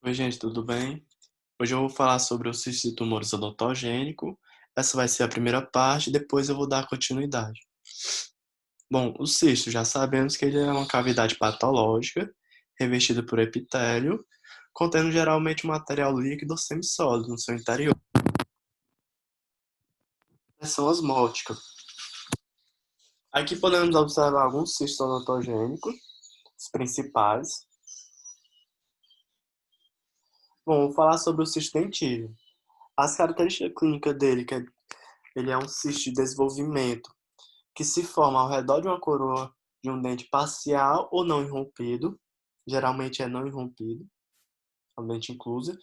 Oi, gente, tudo bem? Hoje eu vou falar sobre o cisto de tumores odontogênico. Essa vai ser a primeira parte, depois eu vou dar continuidade. Bom, o cisto, já sabemos que ele é uma cavidade patológica, revestida por epitélio, contendo geralmente um material líquido ou semissólido no seu interior. São osmótica. Aqui podemos observar alguns cistos odontogênicos, os principais. Bom, vou falar sobre o cisto dentígeno. As características clínicas dele, que ele é um cisto de desenvolvimento que se forma ao redor de uma coroa de um dente parcial ou não irrompido, geralmente é não irrompido, é um dente incluso,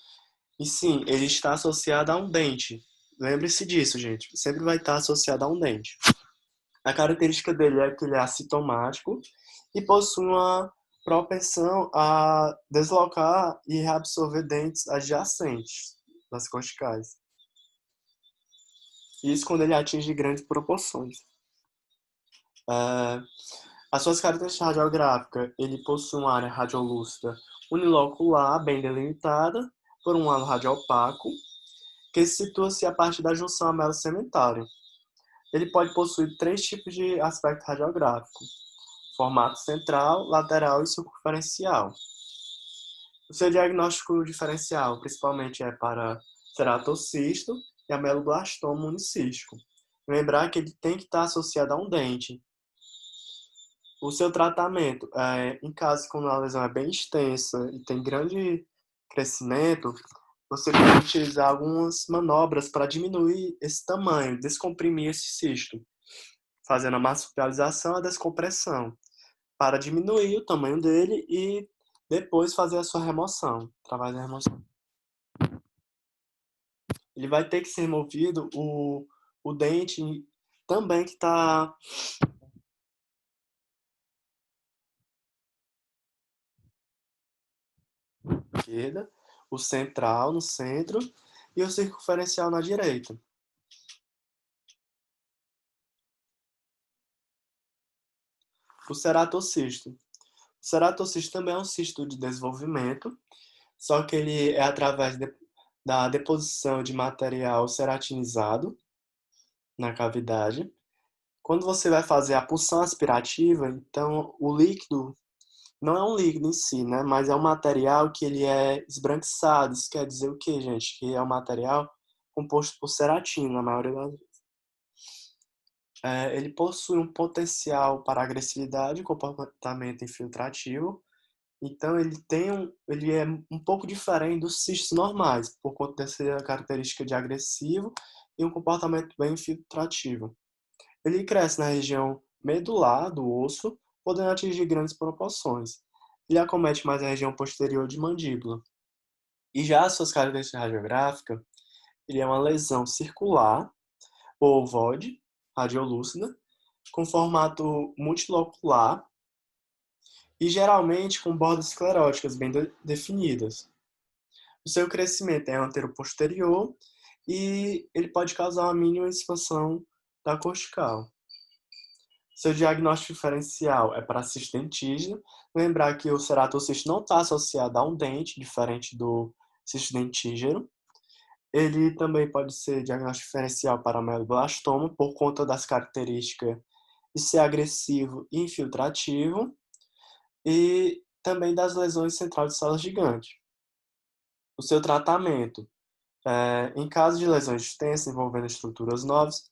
e sim, ele está associado a um dente. Lembre-se disso, gente, sempre vai estar associado a um dente. A característica dele é que ele é assintomático e possui uma propensão a deslocar e reabsorver dentes adjacentes das corticais. Isso quando ele atinge grandes proporções. É, As suas características radiográficas, ele possui uma área radiolúcida unilocular, bem delimitada, por um halo radiopaco, que situa-se a partir da junção amelo-sementário. Ele pode possuir três tipos de aspecto radiográfico: formato central, lateral e circunferencial. O seu diagnóstico diferencial, principalmente, é para ceratocisto e ameloblastoma unicístico. Lembrar que ele tem que estar associado a um dente. O seu tratamento, em caso quando a lesão é bem extensa e tem grande crescimento, você pode utilizar algumas manobras para diminuir esse tamanho, descomprimir esse cisto, fazendo a marsupialização e a descompressão, para diminuir o tamanho dele e depois fazer a sua remoção, através da remoção. Ele vai ter que ser removido o dente também que está à esquerda, o central no centro e o circunferencial na direita. O ceratocisto. O ceratocisto também é um cisto de desenvolvimento, só que ele é através da deposição de material ceratinizado na cavidade. Quando você vai fazer a punção aspirativa, então o líquido não é um líquido em si, né? Mas é um material que ele é esbranquiçado. Isso quer dizer o quê, gente? Que é um material composto por ceratina, na maioria das vezes. Ele possui um potencial para agressividade e comportamento infiltrativo. Então ele é um pouco diferente dos cistos normais, por conta dessa característica de agressivo e um comportamento bem infiltrativo. Ele cresce na região medular do osso, podendo atingir grandes proporções. Ele acomete mais a região posterior de mandíbula. E já as suas características radiográficas, ele é uma lesão circular ou ovoide, radiolúcida, com formato multilocular e geralmente com bordas escleróticas bem definidas. O seu crescimento é antero-posterior e ele pode causar uma mínima expansão da cortical. Seu diagnóstico diferencial é para cisto dentígeno. Lembrar que o ceratocisto não está associado a um dente, diferente do cisto dentígeno. Ele também pode ser diagnóstico diferencial para ameloblastoma, por conta das características de ser agressivo e infiltrativo, e também das lesões central de células gigantes. O seu tratamento, em caso de lesões extensas envolvendo estruturas novas,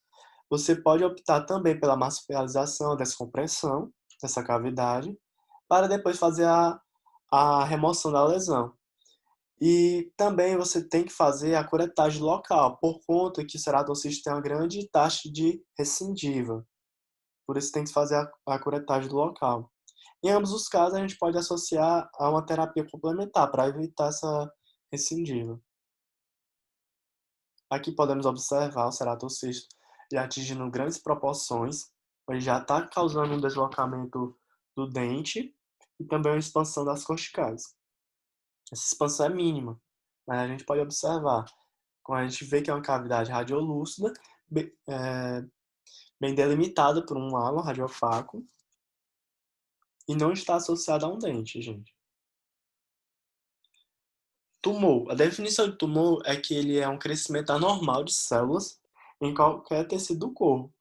você pode optar também pela marsupialização, descompressão dessa cavidade, para depois fazer a remoção da lesão. E também você tem que fazer a curetagem local, por conta que o ceratocisto tem uma grande taxa de recidiva. Por isso tem que fazer a curetagem do local. Em ambos os casos, a gente pode associar a uma terapia complementar para evitar essa recidiva. Aqui podemos observar o ceratocisto já atingindo grandes proporções, ele já está causando um deslocamento do dente e também uma expansão das corticais. Essa expansão é mínima, mas a gente pode observar. Quando a gente vê que é uma cavidade radiolúcida, bem delimitada por um halo radiopaco, e não está associada a um dente, gente. Tumor. A definição de tumor é que ele é um crescimento anormal de células em qualquer tecido do corpo.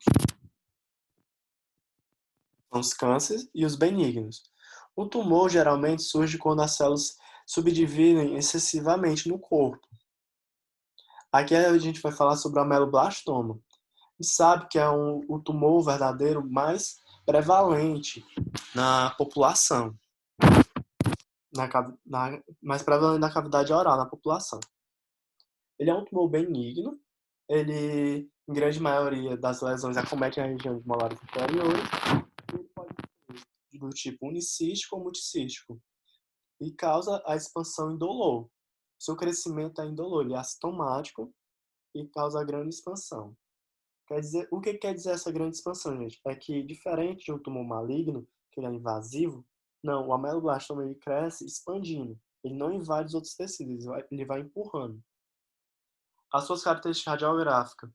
São os cânceres e os benignos. O tumor geralmente surge quando as células subdividem excessivamente no corpo. Aqui a gente vai falar sobre o ameloblastoma. E sabe que é o tumor verdadeiro mais prevalente na população, mais prevalente na cavidade oral na população. Ele é um tumor benigno, ele, em grande maioria das lesões, acomete a região de molares inferiores, e ele pode ser do tipo unicístico ou multicístico, e causa a expansão indolor. Seu crescimento é indolor, ele é assintomático e causa grande expansão. Quer dizer, o que quer dizer essa grande expansão, gente? É que, diferente de um tumor maligno, que ele é invasivo, não, o ameloblastoma ele cresce expandindo. Ele não invade os outros tecidos, ele vai empurrando. As suas características radiográficas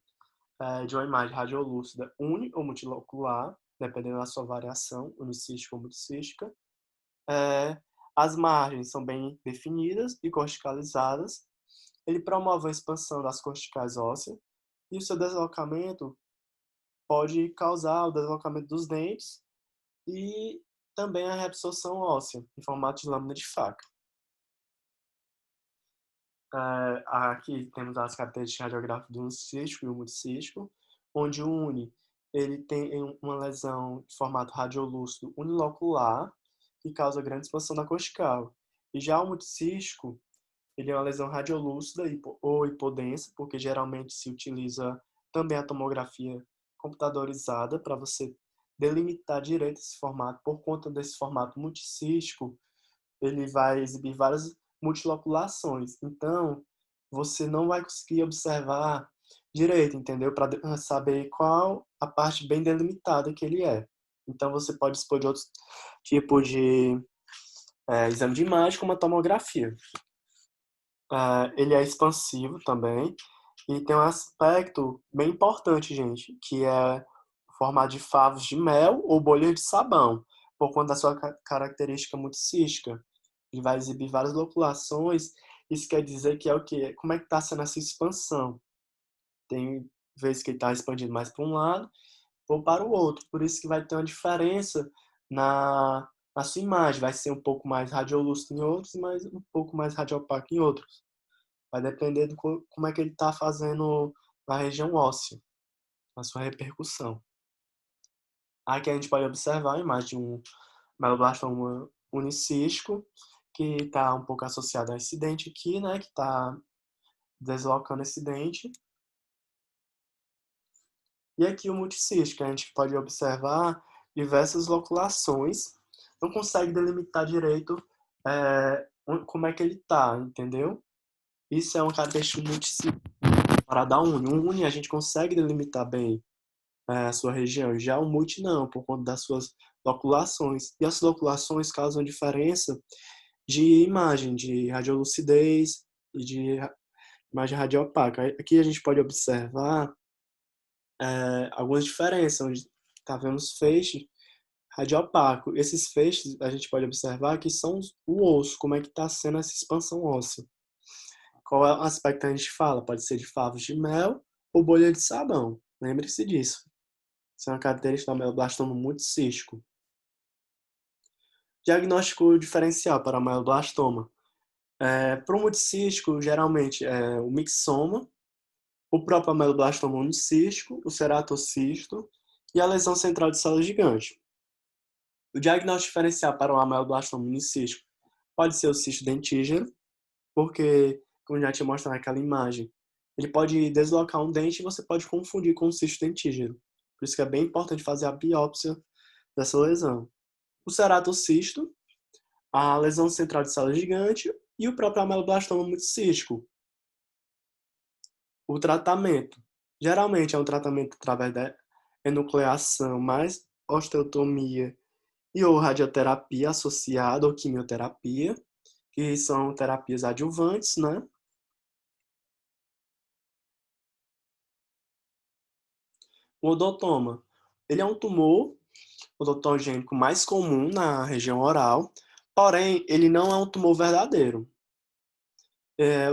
de uma imagem radiolúcida uni ou multilocular, dependendo da sua variação, unicística ou multicística. As margens são bem definidas e corticalizadas. Ele promove a expansão das corticais ósseas e o seu deslocamento pode causar o deslocamento dos dentes e também a reabsorção óssea, em formato de lâmina de faca. Aqui temos as características radiográficas do unicístico e o multicístico, onde o uni ele tem uma lesão de formato radiolúcido unilocular, que causa grande expansão da cortical. E já o multicístico, ele é uma lesão radiolúcida ou hipodensa, porque geralmente se utiliza também a tomografia computadorizada para você delimitar direito esse formato. Por conta desse formato multicístico, ele vai exibir várias multiloculações. Então, você não vai conseguir observar direito, entendeu? Para saber qual a parte bem delimitada que ele é. Então, você pode dispor de outros tipos de exame de imagem, como a tomografia. Ele é expansivo também e tem um aspecto bem importante, gente, que é o formato de favos de mel ou bolhas de sabão, por conta da sua característica multicística. Ele vai exibir várias loculações. Isso quer dizer que é o quê? Como é que está sendo essa expansão? Tem vezes que ele está expandindo mais para um lado ou para o outro. Por isso que vai ter uma diferença na sua imagem. Vai ser um pouco mais radiolúcido em outros, mas um pouco mais radiopaco em outros. Vai depender do como é que ele está fazendo na região óssea, na sua repercussão. Aqui a gente pode observar a imagem de um mieloblastoma unicístico, que está um pouco associado a esse dente aqui, né, que está deslocando esse dente. E aqui o multicístico, a gente pode observar diversas loculações, não consegue delimitar direito como é que ele está, entendeu? Isso é uma característica multicístico para dar uni. Um uni a gente consegue delimitar bem a sua região, já o multi não, por conta das suas loculações. E as loculações causam diferença de imagem, de radiolucidez e de imagem radiopaca. Aqui a gente pode observar algumas diferenças, onde está vendo os feixes radiopaco. Esses feixes a gente pode observar que são o osso, como é que está sendo essa expansão óssea. Qual é o aspecto que a gente fala? Pode ser de favos de mel ou bolha de sabão. Lembre-se disso. Isso é uma característica do mieloblastoma multicístico. Diagnóstico diferencial para mieloblastoma. Para o multicístico, geralmente é o mixoma, o próprio mieloblastoma unicístico, o ceratocisto e a lesão central de célula gigante. O diagnóstico diferencial para o ameloblastoma unicístico pode ser o cisto dentígeno, porque, como já tinha mostrado naquela imagem, ele pode deslocar um dente e você pode confundir com o cisto dentígeno. Por isso que é bem importante fazer a biópsia dessa lesão. O ceratocisto, a lesão central de célula gigante e o próprio ameloblastoma multicístico. O tratamento. Geralmente é um tratamento através da enucleação mais osteotomia e ou radioterapia associada ou quimioterapia, que são terapias adjuvantes, né? O odotoma. Ele é um tumor odontogênico mais comum na região oral, porém, ele não é um tumor verdadeiro.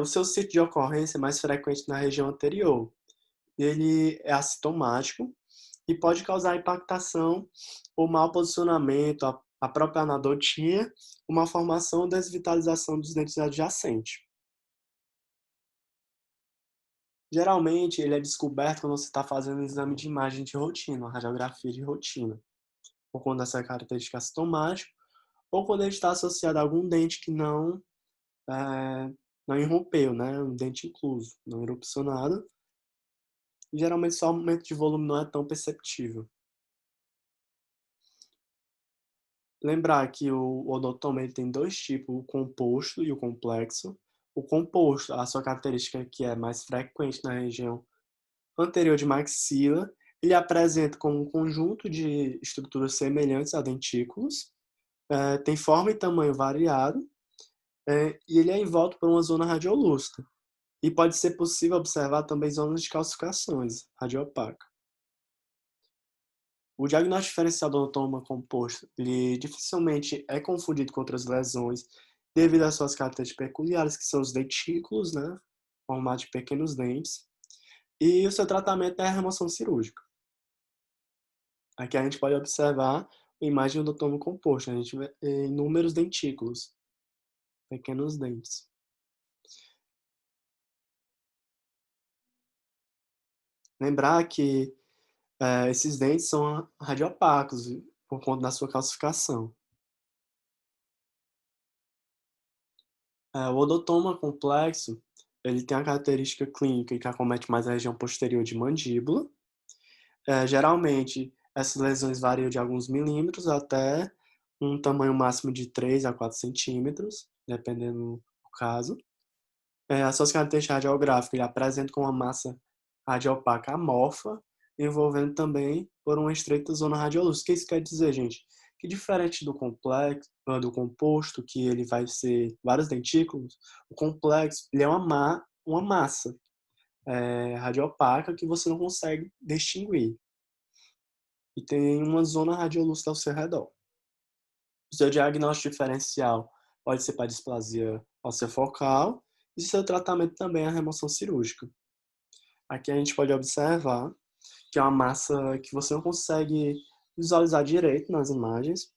O seu sítio de ocorrência é mais frequente na região anterior. Ele é assintomático e pode causar impactação ou mau posicionamento, a própria anadontia, uma formação ou desvitalização dos dentes adjacentes. Geralmente, ele é descoberto quando você está fazendo um exame de imagem de rotina, uma radiografia de rotina, por conta dessa característica assintomática, ou quando ele está associado a algum dente que não irrompeu, né, um dente incluso, não erupcionado. E geralmente só o aumento de volume não é tão perceptível. Lembrar que o odontoma ele tem 2 tipos, o composto e o complexo. O composto, a sua característica que é mais frequente na região anterior de maxila, ele apresenta como um conjunto de estruturas semelhantes a dentículos, tem forma e tamanho variado, e ele é envolto por uma zona radiolúcida. E pode ser possível observar também zonas de calcificações radiopaca. O diagnóstico diferencial do odontoma composto, ele dificilmente é confundido com outras lesões, devido às suas características peculiares, que são os dentículos, né, formato de pequenos dentes, e o seu tratamento é a remoção cirúrgica. Aqui a gente pode observar a imagem do odontoma composto, a gente vê inúmeros dentículos, pequenos dentes. Lembrar que esses dentes são radiopacos por conta da sua calcificação. O odontoma complexo, ele tem a característica clínica que acomete mais a região posterior de mandíbula. Geralmente, essas lesões variam de alguns milímetros até um tamanho máximo de 3 a 4 centímetros, dependendo do caso. As suas características radiográficas, ele apresenta com uma massa radiopaca amorfa, envolvendo também por uma estreita zona radiolúcida. O que isso quer dizer, gente? Que diferente do complexo, do composto, que ele vai ser vários dentículos, o complexo ele é uma massa radiopaca que você não consegue distinguir. E tem uma zona radiolúcida ao seu redor. O seu diagnóstico diferencial pode ser para displasia óssea focal e seu tratamento também é a remoção cirúrgica. Aqui a gente pode observar que é uma massa que você não consegue visualizar direito nas imagens,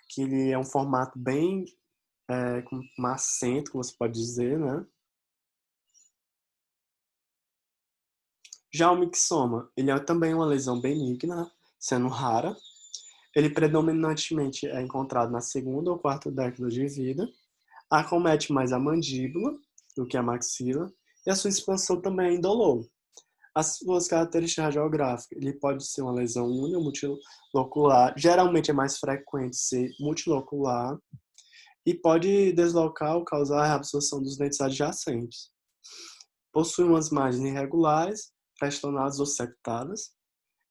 que ele é um formato bem macento, que você pode dizer, né? Já o mixoma, ele é também uma lesão benigna, sendo rara. Ele predominantemente é encontrado na segunda ou quarta década de vida. Acomete mais a mandíbula do que a maxila, e a sua expansão também é indolor. As suas características radiográficas, ele pode ser uma lesão única ou multilocular, geralmente é mais frequente ser multilocular, e pode deslocar ou causar a reabsorção dos dentes adjacentes. Possui umas margens irregulares, festonadas ou septadas,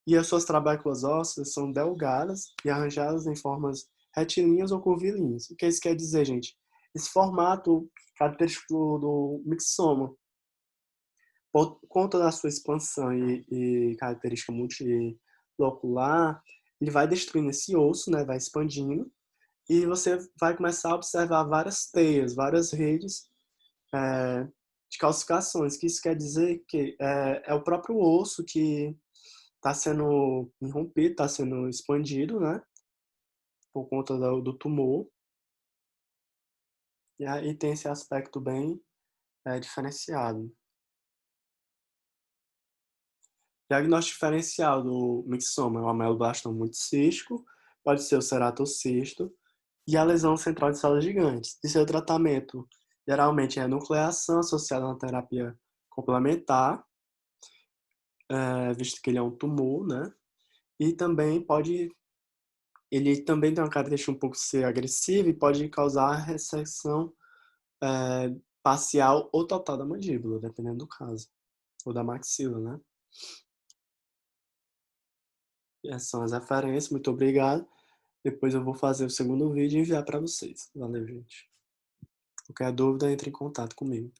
e as suas trabéculas ósseas são delgadas e arranjadas em formas retilíneas ou curvilíneas. O que isso quer dizer, gente? Esse formato característico do mixoma, por conta da sua expansão e característica multilocular, ele vai destruindo esse osso, né, vai expandindo, e você vai começar a observar várias teias, várias redes de calcificações, que isso quer dizer que é o próprio osso que está sendo irrompido, está sendo expandido, né, por conta do tumor, e aí tem esse aspecto bem diferenciado. Diagnóstico diferencial do mixoma é o ameloblastoma multicístico, pode ser o ceratocisto, e a lesão central de células gigantes. E seu tratamento geralmente é nucleação associada a uma terapia complementar, visto que ele é um tumor, né? E também ele também tem uma característica um pouco ser agressiva e pode causar ressecção parcial ou total da mandíbula, dependendo do caso, ou da maxila, né? Essas são as referências, muito obrigado. Depois eu vou fazer o segundo vídeo e enviar para vocês. Valeu, gente. Qualquer dúvida, entre em contato comigo.